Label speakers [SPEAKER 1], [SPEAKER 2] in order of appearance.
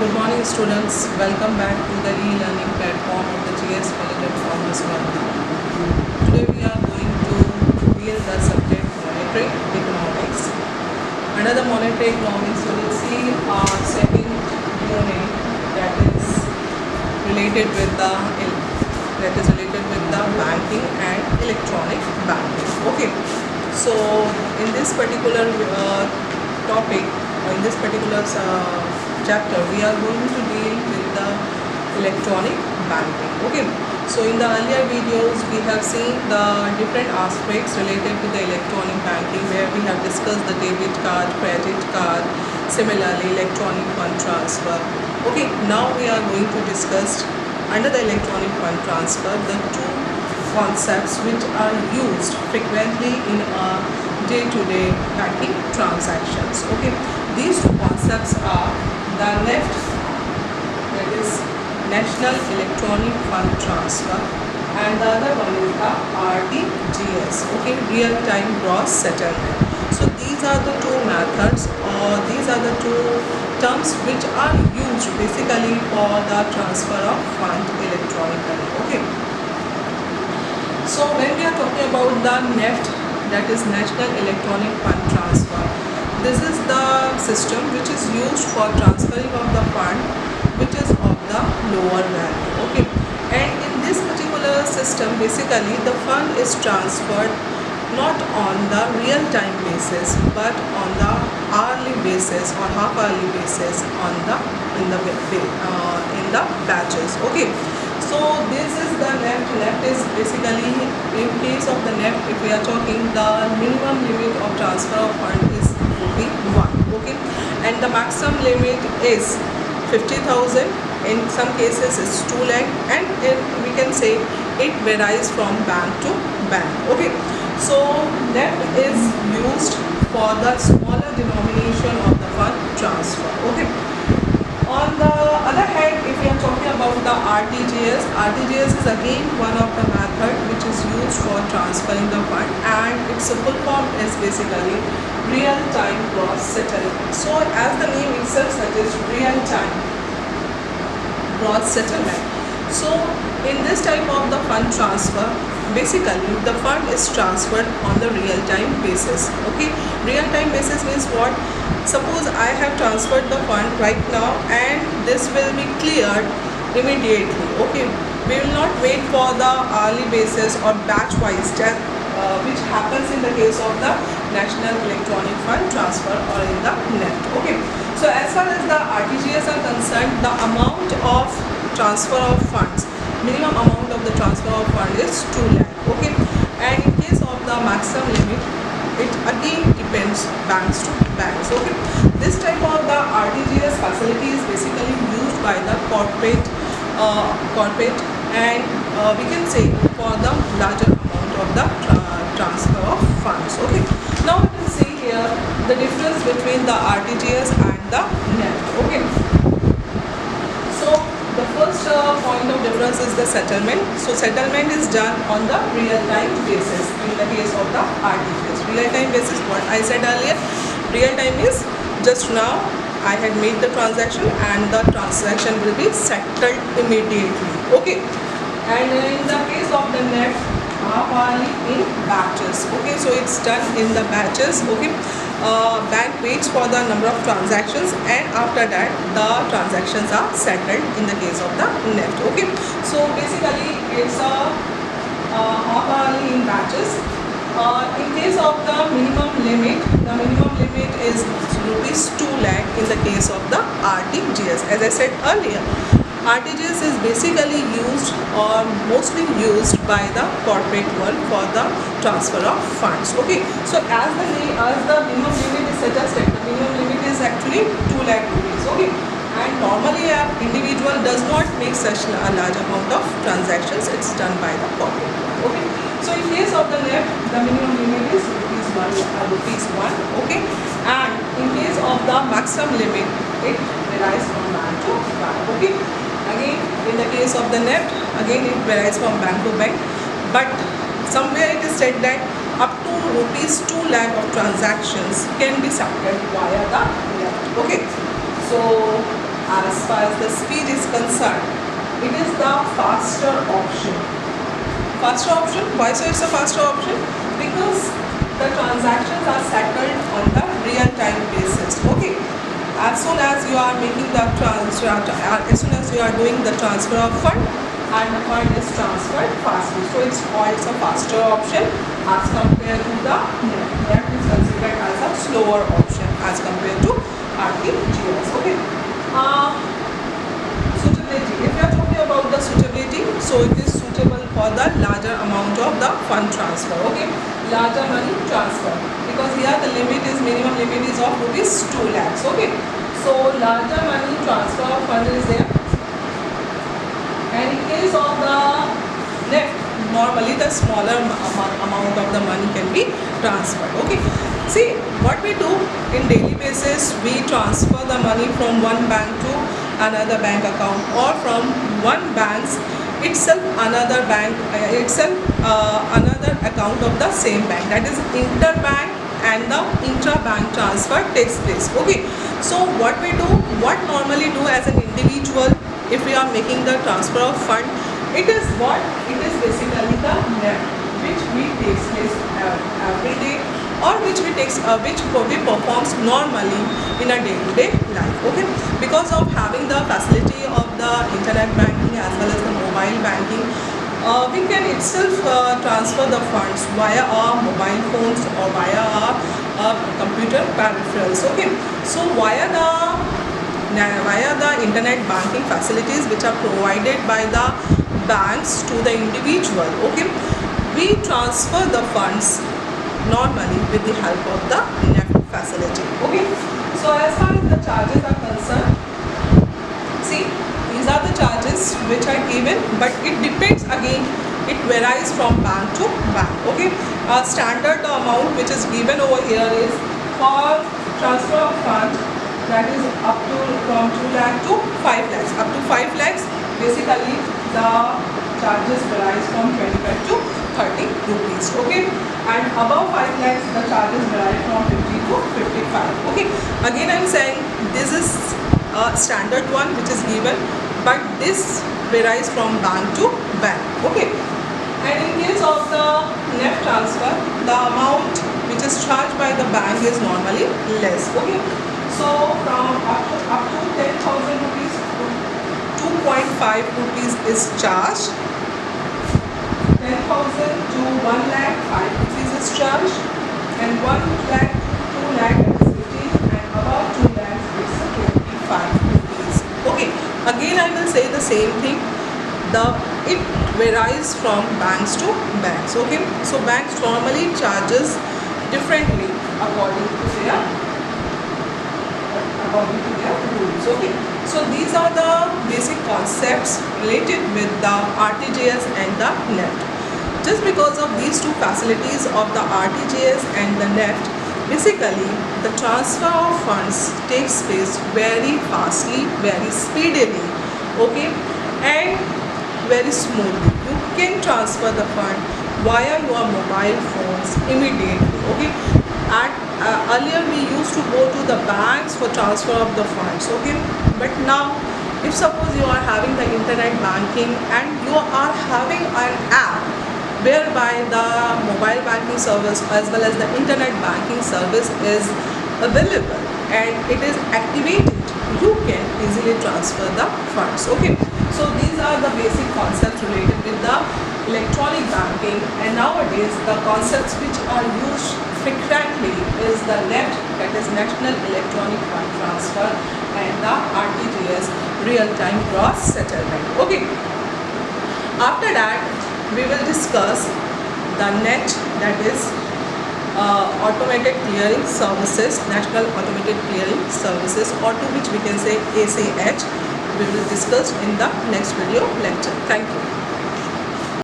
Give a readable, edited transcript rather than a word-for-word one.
[SPEAKER 1] Good morning students, welcome back to the e-learning platform of the GS College of Commerce Varna. Today we are going to deal the subject monetary economics. Under the monetary economics we will see our second unit that is related with the banking and electronic banking. Okay, so in this particular topic, or in this particular chapter, we are going to deal with the electronic banking. Okay, so in the earlier videos we have seen the different aspects related to the electronic banking, where we have discussed the debit card, credit card, similarly electronic fund transfer. Okay, now we are going to discuss under the electronic fund transfer the two concepts which are used frequently in our day-to-day banking transactions. Okay, these two concepts are the NEFT, that is National Electronic Fund Transfer, and the other one is the RTGS, okay, real-time gross settlement. So these are the two methods, or these are the two terms which are used basically for the transfer of fund electronically. Okay, so when we are talking about the NEFT, that is National Electronic Fund Transfer, this is the system which is used for transferring of the fund which is of the lower value. Okay, and in this particular system basically the fund is transferred not on the real time basis but on the hourly basis or half hourly basis on the in the batches. Okay, so this is the NEFT. NEFT is basically, in case of the NEFT, if we are talking, the minimum limit of transfer of fund is Rupee 1. Okay, and the maximum limit is 50,000. In some cases it's 2 lakh, and we can say it varies from bank to bank. Okay, so NEFT is used for the smaller denomination of the fund transfer. Okay, on the other hand, if we are talking about the RTGS, RTGS is again one of the method which is used for transferring the fund, and its full form is basically real-time gross settlement. So as the name itself suggests, real-time gross settlement. So in this type of the fund transfer, basically the fund is transferred on the real-time basis. Okay, real-time basis means what? Suppose I have transferred the fund right now and this will be cleared immediately. Okay, we will not wait for the hourly basis or batch wise step which happens in the case of the National Electronic Fund Transfer or in the NEFT. Okay, so as far as the RTGS are concerned, the amount of transfer of funds, minimum amount of the transfer of fund is 2 lakh. Okay, and in case of the maximum limit, it again depends banks to banks. Okay, this type of the RTGS facility is basically used by the corporate and we can say for the larger amount of the transfer of funds. Okay, now we can see here the difference between the RTGS and the NEFT. Okay, so the first point of difference is the settlement. So settlement is done on the real-time basis in the case of the RTGS. Real-time basis, what I said earlier, real-time is just now I had made the transaction and the transaction will be settled immediately. Okay, and in the case of the NEFT, half-hourly in batches. Okay, so it's done in the batches. Okay, bank waits for the number of transactions and after that the transactions are settled in the case of the NEFT. Okay, so basically it's a half-hourly in batches. In case of the minimum limit is rupees 2 lakh in the case of the RTGS. As I said earlier, RTGS is basically used or mostly used by the corporate world for the transfer of funds. Okay, so as the minimum limit is suggested, the minimum limit is actually 2 lakh rupees. Okay, and normally an individual does not make such a large amount of transactions. It's done by the corporate world. Okay, so in case of the NEFT, the minimum limit is rupees 1. Okay, and in case of the maximum limit, it varies from bank to bank. Okay, again in the case of the NEFT, again it varies from bank to bank, but somewhere it is said that up to rupees 2 lakh of transactions can be settled via the NEFT. Okay, so as far as the speed is concerned, it is the faster option. Faster option. Why so it's a faster option? Because the transactions are settled on the real-time basis. Okay. As soon as you are making the transfer, as soon as you are doing the transfer of fund, and the fund is transferred fastly. So it's called a faster option as compared to the NEFT. NEFT is considered as a slower option as compared to RTGS. Okay. Suitability. If we are talking about the suitability, so it is suitable for the larger amount of the fund transfer. Okay. Larger money transfer, because here the limit is, minimum limit is of rupees 2 lakhs. Okay. So larger money transfer of fund is there. And in case of the NEFT, normally the smaller amount of the money can be transferred. Okay. See, what we do in daily basis, we transfer the money from one bank to another bank account, or from one bank's itself another bank another account of the same bank. That is interbank and the intra-bank transfer takes place. Okay. So what we do, what normally do as an individual, if we are making the transfer of fund, it is what? It is basically the NEFT, which we takes place every day, or which we performs normally in a day-to-day life. Okay. Because of having the facility of the internet banking as well as the mobile banking, we can itself transfer the funds via our mobile phones or via our computer peripherals. Okay. So via the internet banking facilities which are provided by the banks to the individual, okay, we transfer the funds normally with the help of the NEFT facility. Okay. So as far as the charges are concerned, see, these are the charges which are given, but it depends again, it varies from bank to bank. Okay. Standard amount which is given over here is for transfer of funds, that is up to from 2 lakh to 5 lakhs. Up to 5 lakhs, basically the charges varies from 25 to 30 rupees. Okay. And above 5 lakhs, the charges vary from 50 to 55. Okay. Again, I am saying this is a standard one which is given, but this varies from bank to bank. Okay. And in case of the NEFT transfer, the amount which is charged by the bank is normally less. Okay. So from up to 10,000 rupees to 2.5 rupees is charged. 10,000 to 1 lakh 5 rupees is charged, and 1 lakh to 2 lakh is 15, and above 2 lakhs is 25 rupees. Okay. Again, I will say the same thing. It varies from banks to banks. Okay. So banks normally charges differently according to their rules. Okay. So these are the basic concepts related with the RTGS and the NEFT. Just because of these two facilities of the RTGS and the NEFT, basically the transfer of funds takes place very fastly, very speedily, okay, and very smoothly. You can transfer the fund via your mobile phones immediately. Okay. Earlier we used to go to the banks for transfer of the funds. Okay. But now, if suppose you are having the internet banking and you are having an app whereby the mobile banking service as well as the internet banking service is available and it is activated, you can easily transfer the funds. Okay. So these are the basic concepts related with the electronic banking, and nowadays the concepts which are used frequently is the NEFT, that is National Electronic Fund Transfer, and the RTGS, real-time gross settlement. Okay. After that, we will discuss the NET, that is Automated Clearing Services, National Automated Clearing Services, or to which we can say ACH. We will discuss in the next video lecture. Thank you.